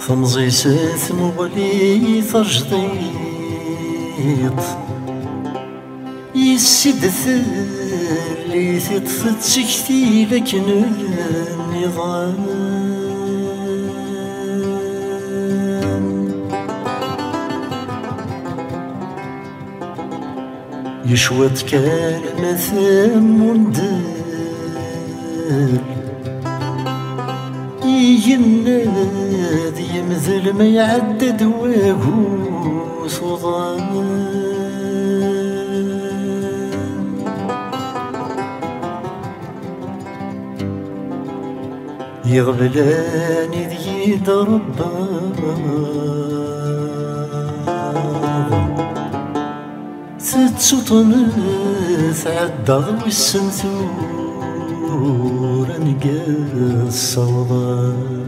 ثمزي ساث مغلي تجديد يسد ثلي تتسكتي لكن النظام يشوت كلمة ثم وندل يناد يمثل ما يعدد واهو صدام يغبلاني ذي دربا تتسطمث عدد والسمثور نقا الصوضان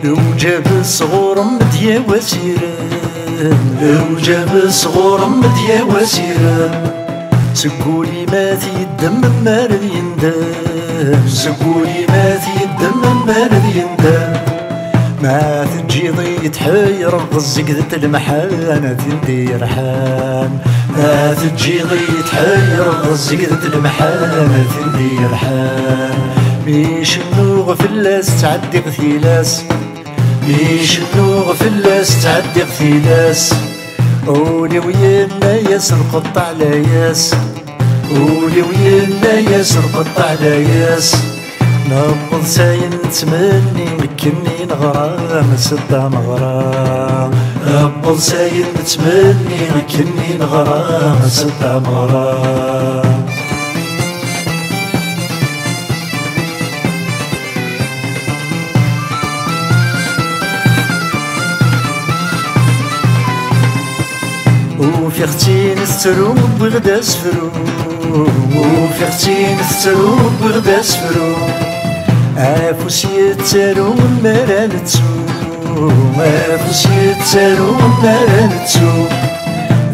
لو جاب الصغور مديا وسيران لو جاب الصغور مديا وسيران سكولي ما في الدم ما رد يندم سكولي ما في الدم ما رد يندم ما تجي ضيت حير الزقدة المحانة تندي رحان ما تجي ضيت حير الزقدة المحانة تندي رحان ميش النوغ في اللاس تعدي غثيلاس ميش النوغ في اللاس تعدي غثيلاس قولي ويانا ياسر قطع لاياس قولي ويانا ياسر قطع لاياس نبض ساين تمني مكني نغرام سدا مغرام نبض ساين تمني مكني نغرام سدا مغرام وفي اختي نسترو بغدا سفرو وفي اختي نسترو بغدا سفرو عافوس يتسارو مرا نتسو عافوس يتسارو مرا نتسو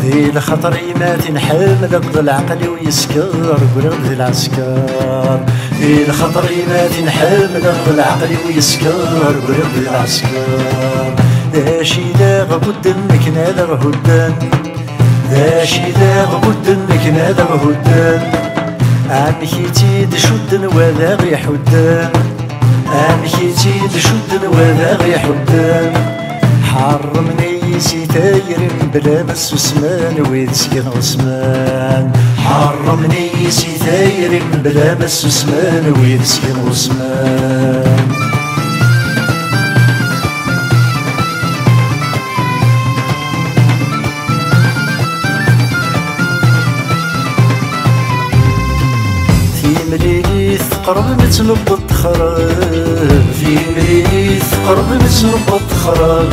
ذي الخطري ما تنحمل قد العقل ويسكر قرب ذي العسكر ذي الخطري ما تنحمل قد العقل ويسكر قرب ذي العسكر داشي لاغ بد انك نادر هدان داشي لاغ بد انك نادر هدان عنكي تيد شدن ولا غي حدان عنكي تيد شدن ولا غي حدان حرمني سيتاير بلا مس عثمان ويتسكن عثمان حرمني سيتاير بلا مس عثمان ويتسكن عثمان مليث قرب متنبط خراب في مليث قرب متنبط خراب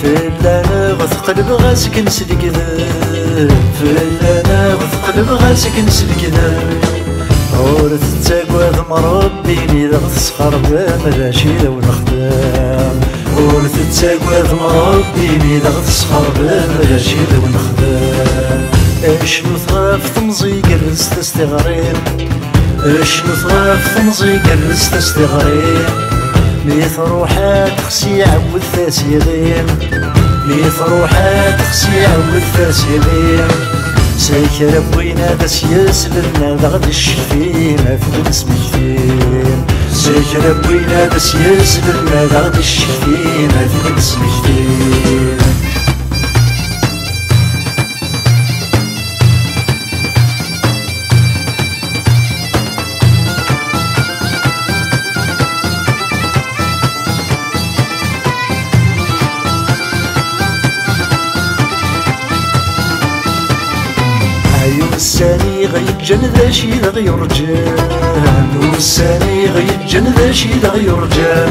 فلانا غثقلب غاسك نسلك ذاب فلانا غثقلب غاسك نسلك ذاب ورث تاقوى مربي لي ضغط خربان ماشي لو نخدام ورث تاقوى مربي لي ضغط خربان ماشي لو نخدام اشنو ثغاف تمزي قرز تستغرين اشنو ثغاف تمزي قرز تستغرين ميث روحات خسي عود ثاسيغين ميث روحات خسي عود ثاسيغين سايكر بوينا داس يسلنا ضغط الشفين في اسم الشفين سايكر بوينا داس يسلنا ضغط الشفين في اسم الشفين والساني غيتجن ذا شي ذا يرجان والساني غيتجن ذا شي ذا يرجان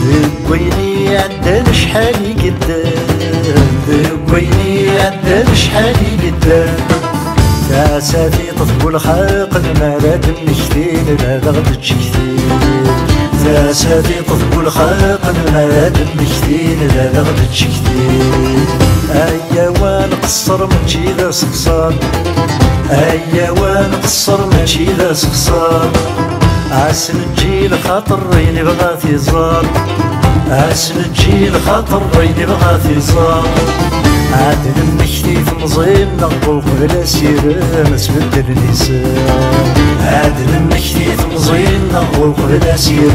ذويني عدان شحالي قدام ذويني عدان شحالي قدام تاسافي طفل الخلق المراد النشتين لا ضغط تشكتين لا سادي طفق الخاق المادم مكتين لا لغد تشكتين أيا وان قصر ماشي ذا سقصار أيا وان قصر ماشي ذا سقصار عسن الجيل خاطر ريني بغا تيزار عسن الجيل خاطر ريني بغا تيزار عاد المكتي في مزين نغبو قبل سير مسبد النساء عاد المكتي في مزين نغبو قبل سير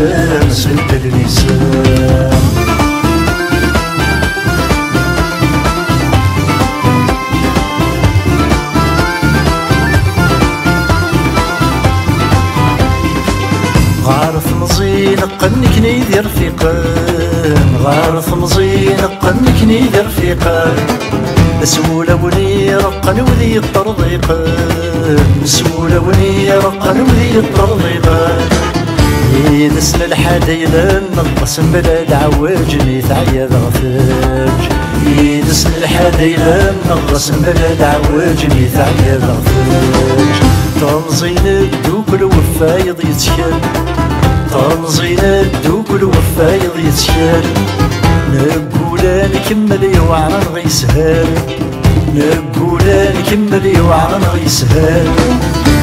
مسبد النساء غارف مزين قنك نيدي رفيقان غارف مزين قنك نيدي رفيقان مسؤولة وني رقن وذي الطرضيقان مسؤولة وني رقن وذي الطرضيقان يدسن الحديلان نقسم بلا العواجني تعيا ضغفاج يدسن الحديلان نقسم بلا العواجني تعيا ضغفاج تنزين الدوك الوفايض يتشال تنزين الدوك الوفايض يتشال نقولا نكمل يوعرن غيسهال نقولا نكمل يوعرن غيسهال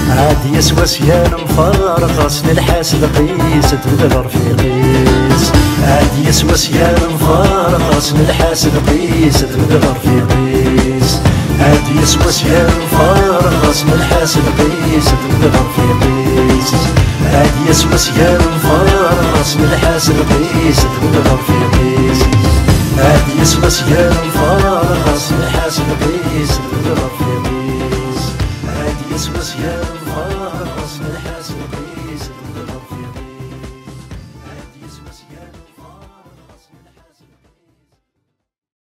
عاد يسوى سيان مفارق غسن الحاسد قيس تبدل رفيقيس عاد يسوى سيان مفارق غسن الحاسد قيس تبدل رفيقيس عاد يسوى سيان مفارق غسن الحاسد قيس تبدل رفيقيس عاد يسوى سيان مفارق غسن الحاسد قيس تبدل رفيقيس عاد يسوى سيان مفارق غسن الحاسد قيس تبدل رفيقيس عاد يسوى سيان